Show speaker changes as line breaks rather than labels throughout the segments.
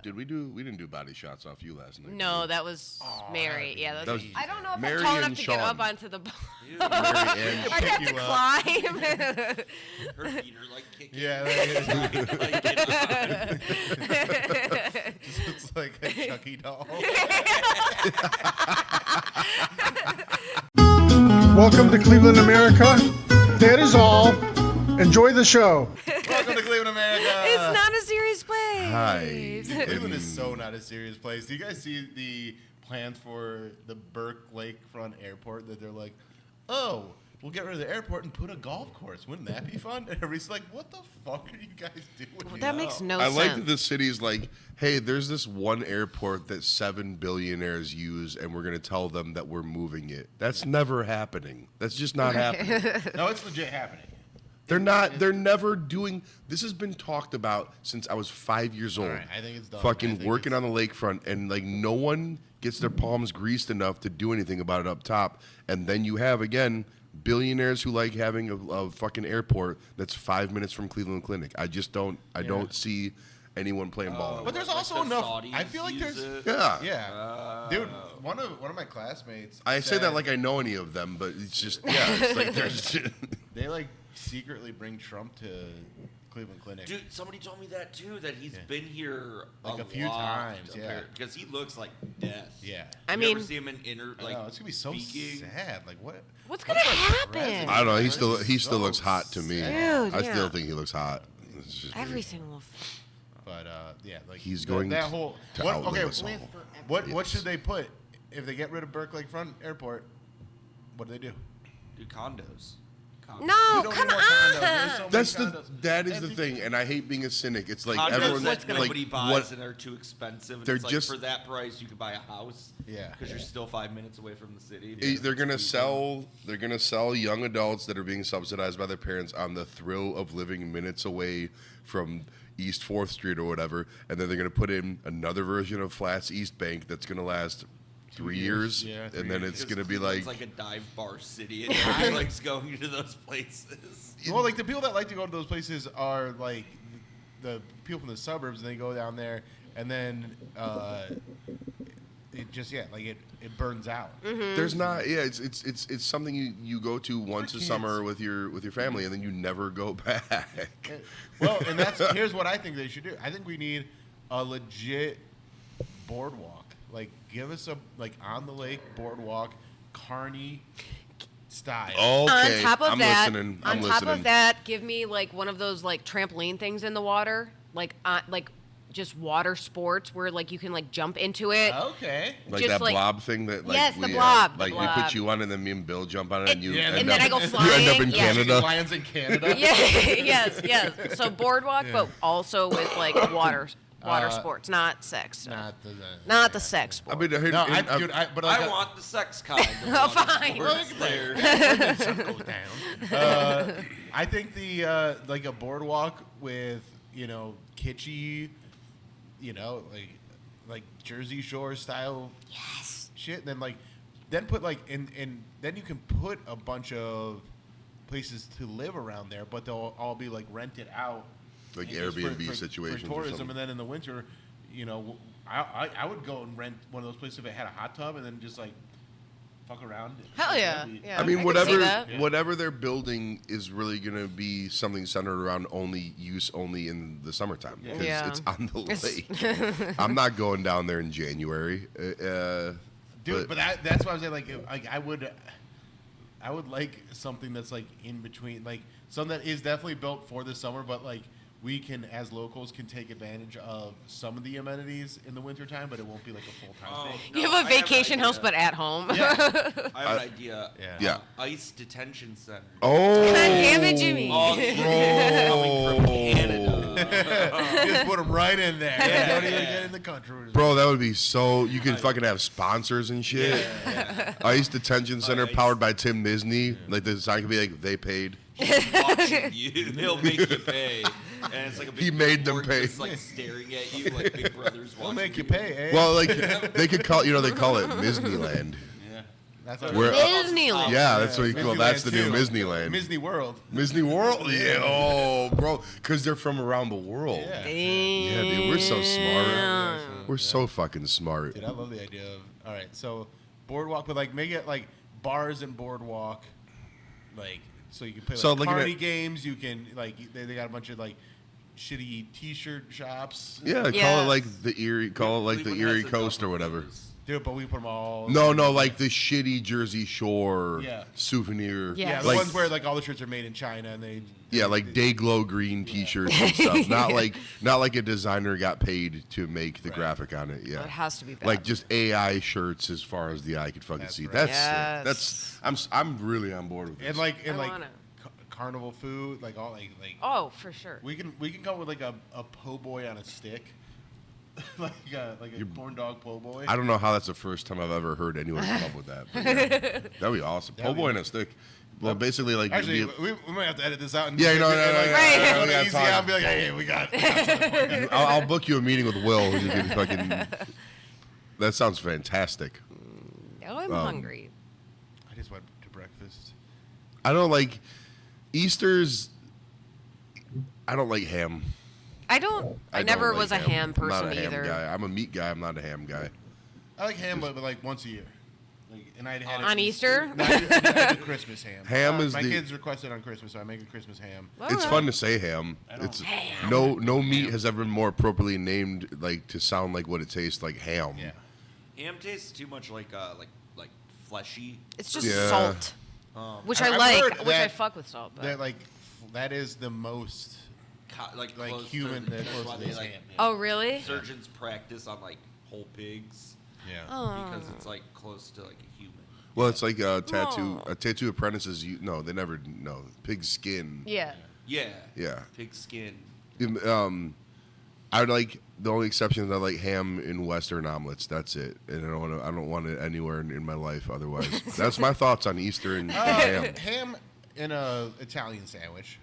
We didn't do body shots off you last night.
No, that was Mary. Yeah, that was, I don't know if
Mary
I'm tall
and
enough to
Sean.
get up onto the boat.
Mary and
I'd have to climb.
Her feet are like kicking.
Yeah, it's like a Chucky doll.
Welcome to Cleveland, America. That is all. Enjoy the show.
Welcome to Cleveland, America.
It's not a serious place.
Hi.
Cleveland is so not a serious place. Do you guys see the plans for the Burke Lakefront Airport that they're like, oh, we'll get rid of the airport and put a golf course. Wouldn't that be fun? And everybody's like, what the fuck are you guys doing?
Well, that makes no
I
sense.
like that the city's like, hey, there's this one airport that 7 billionaires use, and we're going to tell them that we're moving it. That's never happening. That's just not happening.
No, it's legit happening.
They're never doing, this has been talked about since I was 5 years old.
All right, I think it's done.
Fucking working on the lakefront, and like no one gets their palms greased enough to do anything about it up top. And then you have, again, billionaires who like having a fucking airport that's 5 minutes from Cleveland Clinic. I just don't, I don't see anyone playing ball.
But there's also enough. I feel like there's. Yeah. Dude, one of my classmates.
I say that like I know any of them, but it's just, it's like there's.
They like secretly bring Trump to Cleveland Clinic.
Dude, somebody told me that too, that he's been here
like a few
lot,
times,
because he looks like death.
Yeah.
I
You
mean,
ever see him in like
it's gonna be so
speaking?
sad. Like what?
what's gonna happen?
I don't know. He still looks hot to me.
Dude,
I
yeah.
still think he looks hot. It's just weird.
Everything will.
But yeah, like
He's going
that whole.
to
What,
outlive
okay,
us all.
what should they put if they get rid of Burke Lakefront Airport? What do they do?
Do condos.
No, come on.
That is the thing, and I hate being a cynic. It's like
Condos
everyone's
that
like,
nobody buys and are too expensive. And
They're
it's like
just-
for that price you could buy a house.
Yeah.
Because you're still 5 minutes away from the city.
They're gonna sell young adults that are being subsidized by their parents on the thrill of living minutes away from East 4th Street or whatever, and then they're gonna put in another version of Flats East Bank that's gonna last 3 years,
Yeah,
and then it's gonna be like
It's like a dive bar city, and everybody likes going to those places.
Well, like the people that like to go to those places are like the people from the suburbs, and they go down there, and then it just it burns out.
there's not it's something you go to once a summer with your family, and then you never go back.
Well, and here's what I think they should do. I think we need a legit boardwalk. Like, give us a on the lake boardwalk, Carney style.
Okay,
On top of
I'm
that,
listening.
on top of that, give me like one of those like trampoline things in the water, like just water sports where like you can like jump into it.
Okay.
Like
just
that
like-
blob thing that like
Yes, the
we,
blob, the
like we
blob.
put you on, and then me and Bill jump on it, and you
Yeah,
end
and
then
up,
I go
you end up
flying,
in
yeah.
Canada.
Lions in Canada.
Yeah, yes. So boardwalk, but also with like water sports, not sex. Not the sex sport.
I mean,
but
I want the sex kind.
Oh, fine.
There.
I think the like a boardwalk with kitschy, like Jersey Shore style shit, and then put and then you can put a bunch of places to live around there, but they'll all be like rented out,
like
just
Airbnb situations
for
or
tourism,
something.
and then in the winter, I would go and rent one of those places if it had a hot tub, and then just like fuck around.
Hell yeah. Yeah.
I mean,
can see that.
whatever they're building is really going to be something centered around only in the summertime because it's on the lake. I'm not going down there in January,
dude. But that's why I was saying, like I would like something that's like in between, like something that is definitely built for the summer, but like we can, as locals, can take advantage of some of the amenities in the wintertime, but it won't be like a full-time thing.
You have a vacation house, but at home.
I have an idea.
Yeah.
Ice detention center.
Oh,
God damn it, Jimmy.
All the aliens coming from Canada.
Just put them right in there. Don't even get in the country.
bro, that would be so. You can fucking have sponsors and shit. Ice detention center powered by Tim Disney. Like the sign could be like, they paid.
He's watching you. He'll make you pay. And it's like a big
He made them
board
pay.
just like staring at you like Big Brother's watching.
We'll make you pay, eh?
Well, like they could call, they call it Disneyland.
Yeah.
That's what
Where-
Disneyland.
Yeah, that's what. Well, that's the new
too.
Disneyland.
Disney World.
Disney World. Yeah. Oh, bro, because they're from around the world.
Yeah.
Yeah, dude, we're so smart.
Yeah.
We're so fucking smart.
Dude, I love the idea of. All right, so boardwalk, but like make it like bars and boardwalk, like so you can play like
So, looking
carny
at-
games. You can like they got a bunch of like shitty T-shirt shops.
Yeah, call it
Yes.
like the Erie, call it like the
Cleveland has
Erie
a
Coast or
double
whatever.
doors.
Dude, but we put them all.
No, like the shitty Jersey Shore
Yeah.
souvenir.
Yeah.
Yeah, the
like,
ones where like all the shirts are made in China and
yeah, like day glow green T-shirts and stuff. Not like a designer got paid to make the
Right.
graphic on it. Yeah,
It has to be bad.
like just AI shirts as far as the eye could fucking
That's
see.
right.
That's I'm really on board with this.
and like
I wanna.
carnival food, like all like
Oh, for sure.
we can come up with like a po' boy on a stick, like a corn dog po' boy.
I don't know how that's the first time I've ever heard anyone come up with that. But yeah, that'd be awesome. Po' boy and a stick. Well, basically, like
Actually,
it'd be-
we might have to edit this out. And
Yeah, no,
and,
no,
like,
no,
Right.
no, no,
go
we
to
got
easy
time.
out and be like, hey, we got something for you.
I'll book you a meeting with Will. And you can fucking. That sounds fantastic.
Oh, I'm hungry.
I just went to breakfast.
I don't like Easter's. I don't like ham.
I don't. I
don't
never
like
was a ham
I'm
person
not a ham
either.
guy. I'm a meat guy. I'm not a ham guy.
I like ham, but like once a year. Like, and I had
On Easter?
No, I do Christmas ham.
Ham is
my
the-
kids requested on Christmas, so I make a Christmas ham.
It's fun to say ham.
know.
It's no meat has ever been more appropriately named like to sound like what it tastes like ham.
Yeah.
Ham tastes too much like fleshy.
It's just
Yeah.
salt, which I
I've
like,
heard
which I
that-
fuck with salt. But.
That like that is the most
Like
like
close
human
to,
that
that's why
close
they,
to
like,
ham.
Oh, really?
surgeons practice on like whole pigs
Yeah.
Oh.
because it's like close to like a human.
Well, it's like a tattoo.
Oh.
A tattoo apprentices. No, they never know pig skin.
Yeah.
Yeah.
Yeah.
Pig skin.
I would like the only exception is I like ham in Western omelets. That's it, and I don't want it anywhere in my life otherwise. That's my thoughts on Easter and ham.
Ham in a Italian sandwich,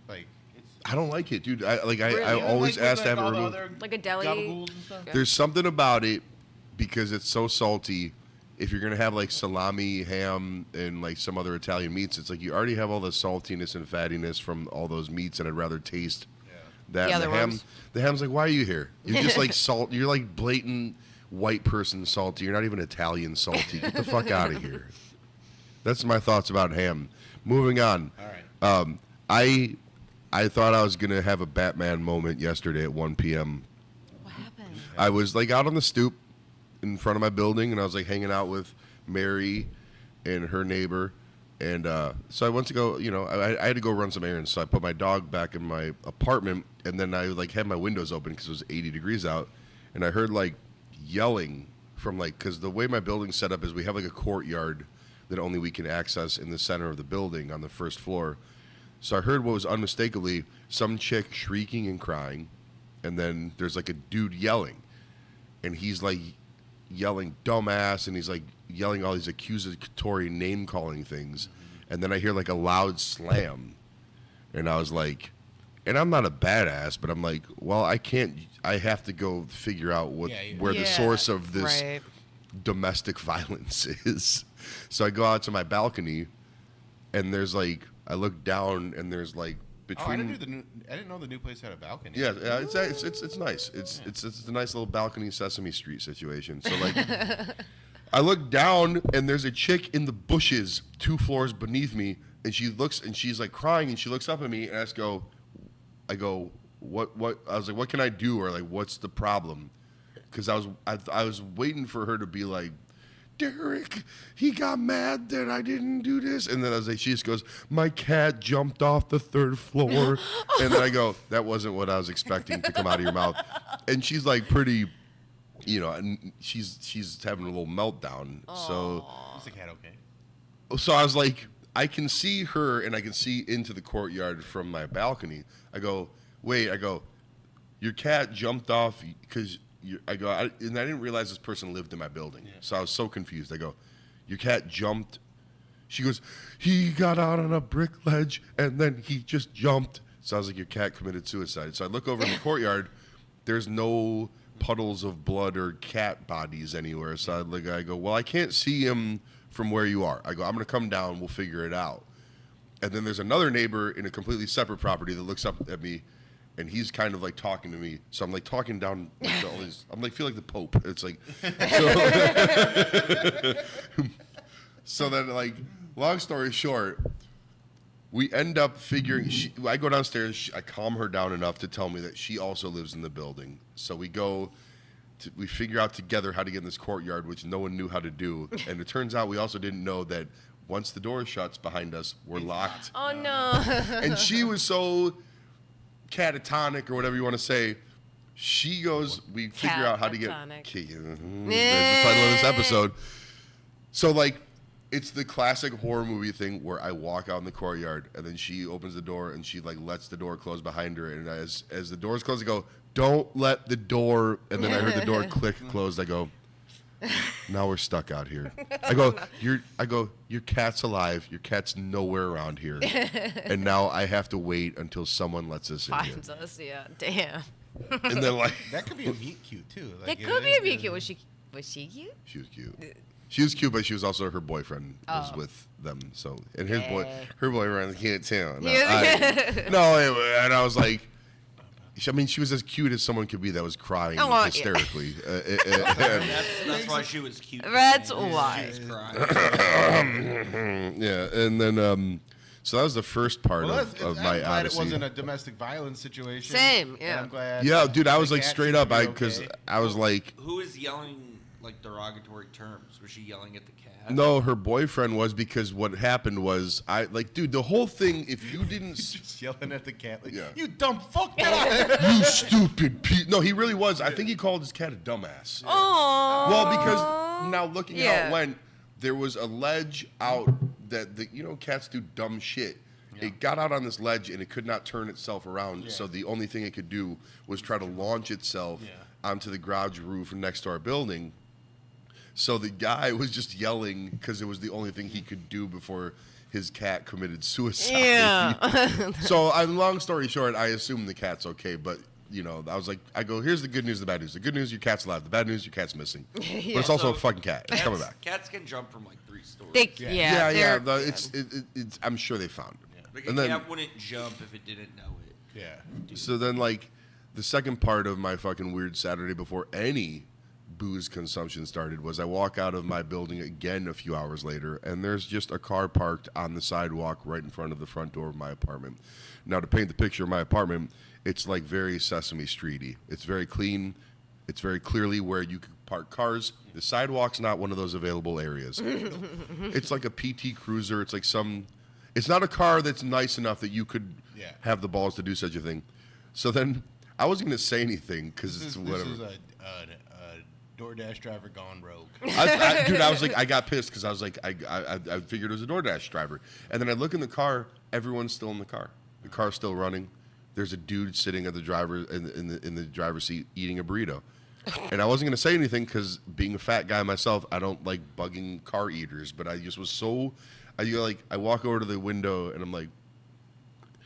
like it's
I don't like it, dude. I
really,
always
like,
ask to
with,
have it
all the
removed.
other
Like a deli-
gabagools and stuff.
There's something about it because it's so salty. If you're gonna have like salami, ham, and like some other Italian meats, it's like you already have all the saltiness and fattiness from all those meats, and I'd rather taste that.
The
And
other
ham,
ones.
the ham's like, why are you here? You're just like salt. You're like blatant white person salty. You're not even Italian salty. Get the fuck out of here. That's my thoughts about ham. Moving on.
All right.
I thought I was gonna have a Batman moment yesterday at 1 p.m.
What happened?
I was like out on the stoop in front of my building, and I was like hanging out with Mary and her neighbor, and so I went to go. I had to go run some errands, so I put my dog back in my apartment, and then I like had my windows open because it was 80 degrees out, and I heard like yelling from like because the way my building's set up is we have like a courtyard that only we can access in the center of the building on the first floor. So I heard what was unmistakably some chick shrieking and crying, and then there's like a dude yelling, and he's like yelling dumbass, and he's like yelling all these accusatory name calling things, and then I hear like a loud slam, and I was like, and I'm not a badass, but I'm like, well, I have to go figure out where the source of this
Right.
domestic violence is. So I go out to my balcony, and there's like I look down, and there's like
Oh, I
between
didn't know the new place had a balcony.
yeah, it's nice. It's a nice little balcony Sesame Street situation. So like, I look down and there's a chick in the bushes 2 floors beneath me, and she looks and she's like crying, and she looks up at me, and I go, what? I was like, what can I do, or like, what's the problem? Because I was waiting for her to be like, Derek, he got mad that I didn't do this. And then I was like, she just goes, my cat jumped off the 3rd floor. And then I go, that wasn't what I was expecting to come out of your mouth. And she's like pretty, and she's having a little meltdown.
Is the cat okay?
So I was like, I can see her and I can see into the courtyard from my balcony. I go, wait, your cat jumped off because and I didn't realize this person lived in my building. So I was so confused. I go, your cat jumped. She goes, he got out on a brick ledge and then he just jumped. So I was like, your cat committed suicide. So I look over in the courtyard. There's no puddles of blood or cat bodies anywhere. So I go, well, I can't see him from where you are. I go, I'm going to come down. We'll figure it out. And then there's another neighbor in a completely separate property that looks up at me, and he's kind of like talking to me. So I'm like talking down like to all these. I'm like feel like the Pope. It's like so then like long story short, we end up figuring. I go downstairs. I calm her down enough to tell me that she also lives in the building. So we go. We figure out together how to get in this courtyard, which no one knew how to do. And it turns out we also didn't know that once the door shuts behind us, we're locked.
Oh, no.
And she was so catatonic or whatever you want to say. She goes, we figure out how to get. There's the title of this episode. So, like, it's the classic horror movie thing where I walk out in the courtyard and then she opens the door and she, like, lets the door close behind her. And as the doors close, I go, don't let the door. And then I heard the door click closed. I go, now we're stuck out here. I go, your cat's alive. Your cat's nowhere around here. And now I have to wait until someone lets us in here.
Finds us, yeah. Damn.
And then like
That could be a meet cute too. Like,
That could be a meet cute. Was she cute?
she was cute. She was cute, but she was also her boyfriend was with them. So and her boyfriend can't tell. No, and I was like. I mean, she was as cute as someone could be that was crying hysterically.
That's why she was cute.
That's why.
She was crying.
Yeah, and then so that was the first part of my
I'm glad
odyssey.
it wasn't a domestic violence situation.
Same,
And
yeah.
I'm glad.
Yeah, dude, I was
the
like
cat
straight
seemed
up,
to be
because
okay.
I was like,
Who is yelling like derogatory terms? Was she yelling at the cat?
no, her boyfriend was, because what happened was dude, the whole thing. If you didn't,
Just yelling at the cat like,
Yeah.
you dumb fuck, get out of here.
you stupid Pete. No, he really was. I think he called his cat a dumbass.
Oh.
Well, because now looking at how
Yeah.
it went, there was a ledge out that cats do dumb shit.
Yeah.
It got out on this ledge and it could not turn itself around.
Yeah.
So the only thing it could do was try to launch itself onto the garage roof next to our building. So the guy was just yelling because it was the only thing he could do before his cat committed suicide.
Yeah.
So, long story short, I assume the cat's okay, but I was like, here's the good news, the bad news. The good news, your cat's alive. The bad news, your cat's missing. But it's also a fucking cat. It's coming back.
Cats can jump from like 3 stories.
Yeah.
they're-
It's. I'm sure they found him.
Like
And
a
then,
cat wouldn't jump if it didn't know it.
Yeah.
so then, like, the second part of my fucking weird Saturday before any booze consumption started was I walk out of my building again a few hours later, and there's just a car parked on the sidewalk right in front of the front door of my apartment. Now, to paint the picture of my apartment, it's like very Sesame Streety. It's very clean. It's very clearly where you can park cars. The sidewalk's not one of those available areas. It's like a PT Cruiser. It's like it's not a car that's nice enough that you could have the balls to do such a thing. So then I wasn't going to say anything because it's whatever.
This is a DoorDash driver gone rogue.
Dude, I was like, I got pissed because I was like, I figured it was a DoorDash driver. And then I look in the car, everyone's still in the car. The car's still running. There's a dude sitting at the driver in the driver's seat eating a burrito. And I wasn't going to say anything because being a fat guy myself, I don't like bugging car eaters. But I just was so, I walk over to the window and I'm like,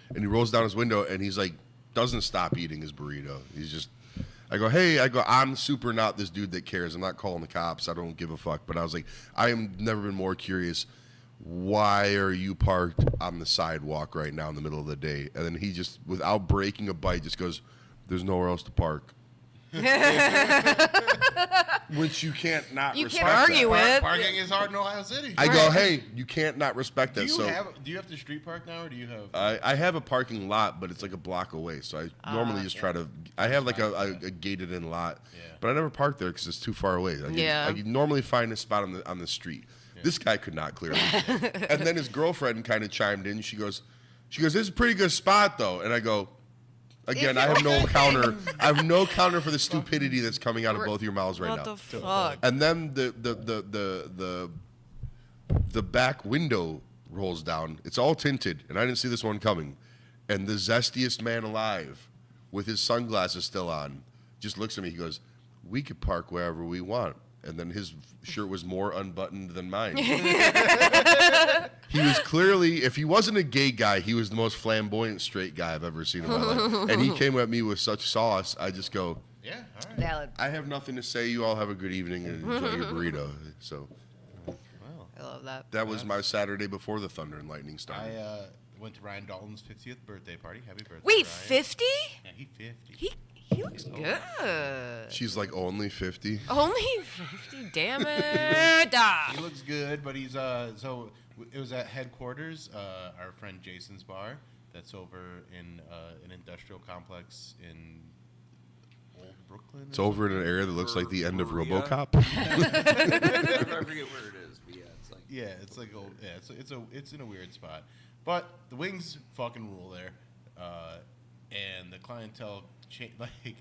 and he rolls down his window and he's like, doesn't stop eating his burrito. He's just, I'm super not this dude that cares. I'm not calling the cops. I don't give a fuck. But I was like, I have never been more curious. Why are you parked on the sidewalk right now in the middle of the day? And then he just, without breaking a bite, just goes, there's nowhere else to park. Which you can't not
You
respect.
can't argue with.
Parking is hard in Ohio City.
I go, hey, you can't not respect that.
Do you have to street park now, or do you have?
I have a parking lot, but it's like a block away. So I normally just try to. I have like a gated in lot, but I never park there because it's too far away. I can normally find a spot on the street. Yeah. This guy could not clearly. And then his girlfriend kind of chimed in. She goes, this is a pretty good spot though. And I go, again, I have no counter. I have no counter for the stupidity that's coming out of both your mouths right now.
What the fuck?
And then the back window rolls down. It's all tinted, and I didn't see this one coming. And the zestiest man alive, with his sunglasses still on, just looks at me. He goes, "We could park wherever we want." And then his shirt was more unbuttoned than mine. He was clearly, if he wasn't a gay guy, he was the most flamboyant straight guy I've ever seen in my life. And he came at me with such sauce, I just go,
Yeah, all right.
Valid.
I have nothing to say. You all have a good evening and enjoy your burrito. So,
I love that.
That was my Saturday before the thunder and lightning started.
I went to Ryan Dalton's 50th birthday party. Happy birthday,
Wait,
Ryan.
50?
Yeah, he's 50.
He looks good.
She's like only 50.
Only 50? Damn it.
He looks good, but he's so it was at headquarters, our friend Jason's bar. That's over in an industrial complex in Old Brooklyn.
It's over in an area that looks like the end of
Maria.
RoboCop.
I forget where it is, but
It's like old. Yeah, it's in a weird spot, but the wings fucking rule there, and the clientele like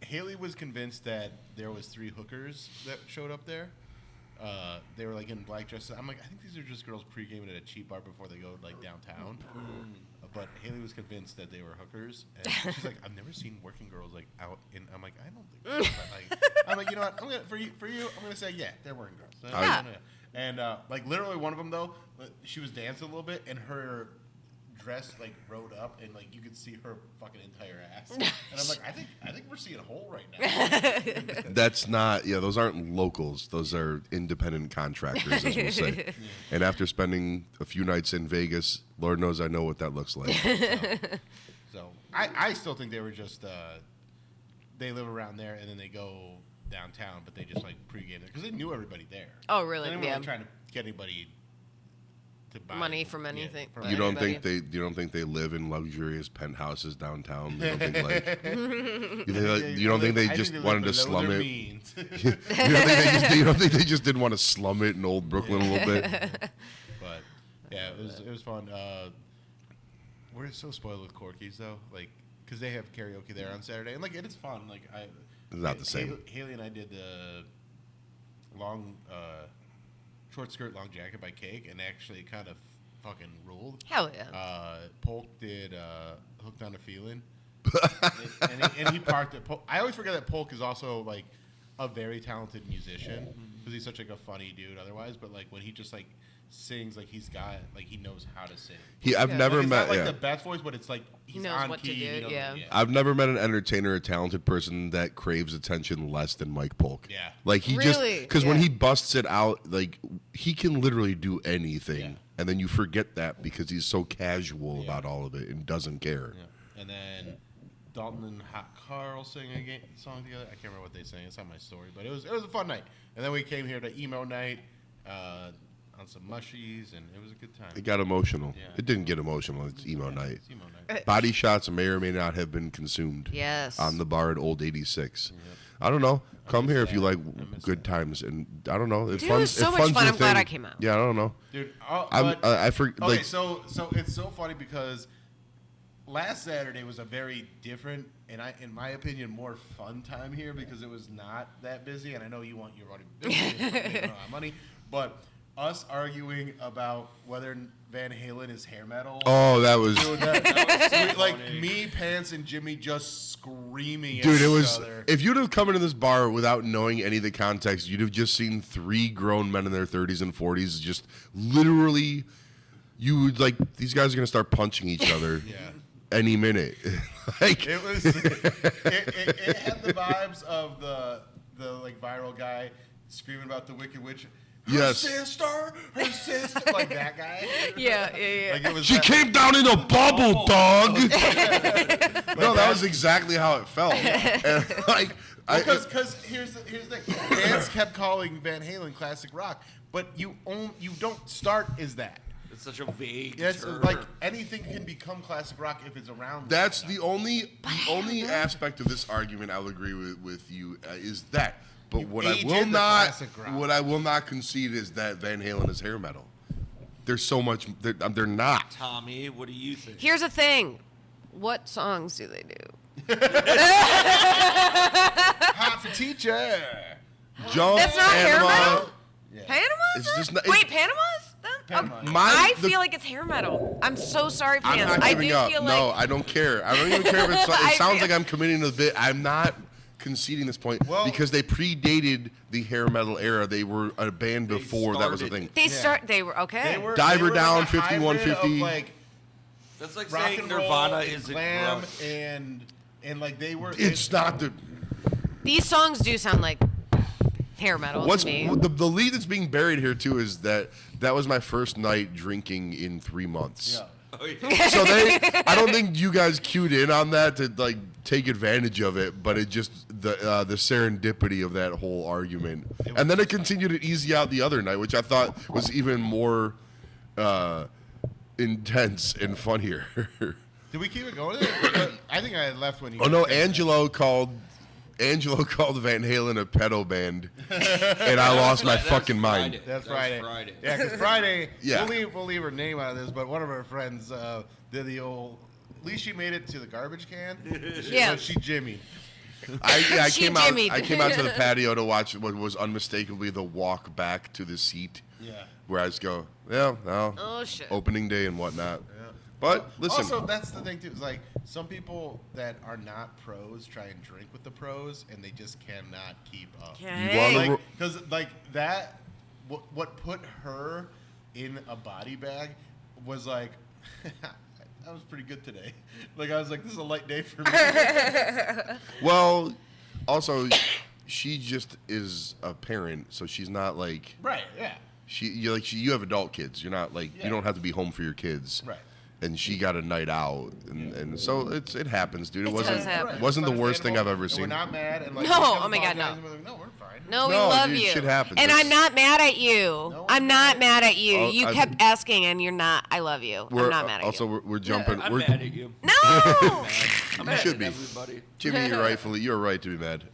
Haley was convinced that there was 3 hookers that showed up there. They were like in black dresses. I'm like, I think these are just girls pre-gaming at a cheap bar before they go like downtown. But Haley was convinced that they were hookers, and she's like, I've never seen working girls like out in. I'm like, I don't think. So. But, like, I'm like, you know what? I'm gonna for you. I'm gonna say, yeah, they're working girls.
Yeah.
And like literally one of them though, she was dancing a little bit, and her dress like rode up, and like you could see her fucking entire ass. And I'm like, I think we're seeing a hole right now.
That's not, those aren't locals. Those are independent contractors, as we'll say. And after spending a few nights in Vegas, Lord knows I know what that looks like.
So I still think they were just they live around there, and then they go downtown, but they just like pregame there because they knew everybody there.
Oh, really?
They didn't
Yeah.
really trying to get anybody to buy
Money from anything.
from
You don't
Anybody.
think they live in luxurious penthouses downtown? You don't think like you don't think they
I
just
they
wanted
live
to
below
slum
their
it?
means.
You don't think they just didn't want to slum it in old Brooklyn a little bit?
But yeah, it was fun. We're so spoiled with Corky's though, like because they have karaoke there on Saturday, and like it's fun. Like
It's not the same.
Haley and I did the long short skirt, long jacket by Cake, and actually kind of fucking ruled.
Hell yeah.
Polk did Hooked on a Feeling, and he parked at Polk. I always forget that Polk is also like a very talented musician because he's such like a funny dude otherwise. But like when he just like sings, like he knows how to sing.
I've never
Like, it's
met.
not like the best voice, but it's like he's
knows
on
what to
key.
do,
He knows
yeah.
I've never met an entertainer, a talented person that craves attention less than Mike Polk.
Yeah.
Like he just
Really?
because when
Yeah.
he busts it out, like he can literally do anything,
Yeah.
and then you forget that because he's so casual about all of it and doesn't care.
Yeah. And then Dalton and Hot Carl sing a song together. I can't remember what they sang. It's on my story, but it was a fun night. And then we came here to emo night on some mushies, and it was a good time.
It got emotional.
Yeah.
It didn't get emotional. It's emo night.
It's emo night.
Body shots may or may not have been consumed.
Yes.
On the bar at Old 86. I don't know. Come here if you like
miss
good times, and I don't know. If
Dude, it was so much fun. I'm glad I came out.
Yeah, I don't know.
Dude,
I forget.
okay,
Like,
so it's so funny because last Saturday was a very different and in my opinion, more fun time here because it was not that busy. And I know you want your money, but us arguing about whether Van Halen is hair metal.
oh, that was.
Dude, that was so like me, Pants, and Jimmy just screaming.
Dude,
at
it
each
was.
other.
If you'd have come into this bar without knowing any of the context, you'd have just seen 3 grown men in their 30s and 40s just literally. You would like these guys are gonna start punching each other.
Yeah.
Any minute. Like
It was. It had the vibes of the like viral guy screaming about the Wicked Witch.
Yes.
Her sister, like that guy.
Yeah.
Like it was.
she
that-
came down in a bubble, dog. No, that was exactly how it felt. And, like,
Because here's the thing. Fans kept calling Van Halen classic rock, but you don't start as that.
It's such a vague
It's
term.
like anything can become classic rock if it's around.
that's
long
the only aspect of this argument I'll agree with you is that. But what I
aged
will
the
not
classic rock.
what I will not concede is that Van Halen is hair metal. There's so much they're not.
Tommy, what do you think?
Here's the thing. What songs do they do?
Hot for teacher.
Jump,
That's not hair
Panama.
metal?
Yeah.
Panamas?
It's just not-
Wait,
it-
Panamas?
Panama.
Okay.
My-
I feel like it's hair metal. I'm so sorry,
I'm
Pants.
not
I
giving
do
up.
feel
No,
like
I don't care. I don't even care if it
I
sounds
feel-
like I'm committing to the bit. I'm not conceding this point
Well-
because they predated the hair metal era. They were a band
They
before that was a
started-
thing.
they were okay.
They were
Diver
they were
Down,
like a hybrid
5150.
of, like
That's like
rock
saying
and roll,
Nirvana
and
isn't
glam,
grunge.
and like they were.
It's not the.
These songs do sound like Hair metal
What's
to me.
the lead that's being buried here too is that was my first night drinking in 3 months.
Yeah.
Oh, yeah.
So I don't think you guys cued in on that to like take advantage of it, but it just the serendipity of that whole argument, and then it continued to easy out the other night, which I thought was even more intense and funnier.
Did we keep it going? I think I had left when you.
Oh no, Angelo called Van Halen a pedo band, and I lost my
That's
fucking mind.
Friday.
That's
That was
Friday. Yeah, because Friday.
Yeah.
We'll leave her name out of this, but one of our friends did the old. At least she made it to the garbage can.
Yeah.
But she Jimmy.
I
She
came out.
jimmied.
I came out to the patio to watch what was unmistakably the walk back to the seat.
Yeah.
Where I just go, yeah, no,
Oh shit.
opening day and whatnot. But listen,
Also, that's the thing too. Is like some people that are not pros try and drink with the pros, and they just cannot keep up.
Okay.
wanna-
Because like that, what put her in a body bag was like. That was pretty good today. Like I was like, this is a light day for me.
well, also, she just is a parent, so she's not like
Right. Yeah.
you have adult kids. You're not like
Yeah.
you don't have to be home for your kids.
Right.
And she got a night out, and so it happens, dude. It
does
wasn't
happen.
wasn't the worst thing I've
Understandable,
ever
and
seen.
We're not mad. And like,
No,
we kept
oh my God, no.
apologizing, we're like, no, we're fine.
No, we
No,
love
dude,
you.
shit happens.
And
That's-
I'm not mad at you.
No,
I'm not mad at you.
Oh,
You
I've
kept
been-
asking, and you're not. I love you. I'm not mad at
also,
you.
we're jumping.
I'm
we're,
mad at you.
No.
I'm mad
should
at
be.
everybody.
Jimmy, you're right to be mad.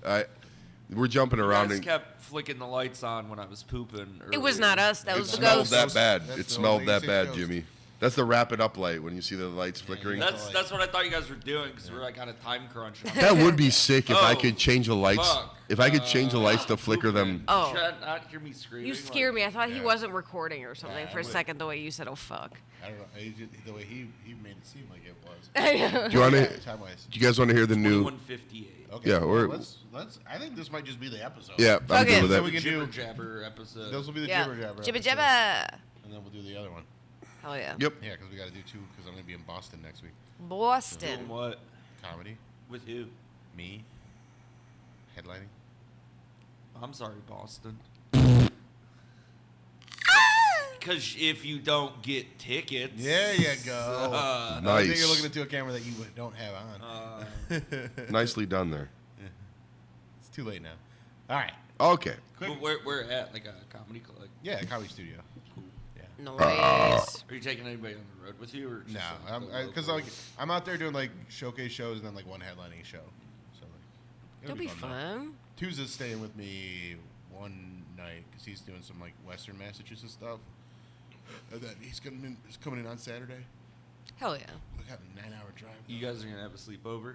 We're jumping
You
around
guys
and
kept flicking the lights on when I was pooping.
It was
earlier.
not us. That
it
was the
smelled
ghost.
that bad.
That's
It
the
smelled
only
that
thing
bad,
ghost.
Jimmy. That's the wrap it up light when you see the lights flickering.
That's what I thought you guys were doing because we're like on a time crunch.
That would be sick if I
Oh,
could change the lights.
fuck.
If I could change the lights to flicker them.
Oh.
Did you not hear me screaming?
You scared me. I thought he
Yeah.
wasn't recording or something
Yeah,
for a
I would-
second. The way you said, "Oh fuck."
I don't know. The way he made it seem like it was.
Do you want to?
Time-wise.
Do you guys want to hear the new?
2158.
Okay.
Yeah,
well,
or-
let's. I think this might just be the episode.
Yeah, I'm
Fuck
good
it.
with
So
that.
we can
Jibber
do.
jabber episode.
Those will be the
Yeah.
jibber jabber.
Jibba
episodes,
jabba.
And then we'll do the other one.
Hell yeah.
Yep.
Yeah, because we got to do two. Because I'm going to be in Boston next week.
Doing
Boston.
what?
Comedy.
With who?
Me. Headlining.
I'm sorry, Boston. Because if you don't get tickets,
There you go. I think
Nice.
you're looking into a camera that you don't have on.
Nicely done there.
It's too late now. All right.
Okay.
Quick.
but we're at like a comedy club.
Yeah, comedy studio.
Nice.
Are you taking anybody on the road with you, or just
No,
like,
because
local?
I'm out there doing like showcase shows and then like one headlining show. So like,
It'll be fun.
Tuesday's staying with me one night because he's doing some like Western Massachusetts stuff. And then he's coming in on Saturday.
Hell yeah.
We got a 9-hour drive.
You guys are gonna have a sleepover.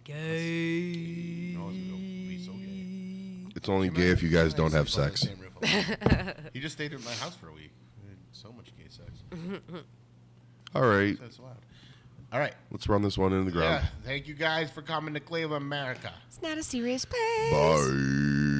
Gay.
No, it's gonna be so gay.
It's only gay if you guys don't have
Sleep under the
sex.
same roof. He just stayed at my house for a week. We had so much gay sex.
All right.
That's allowed. All right.
Let's run this one into the ground.
Yeah. Thank you guys for coming to Cleveland, America.
It's not a serious place.
Bye.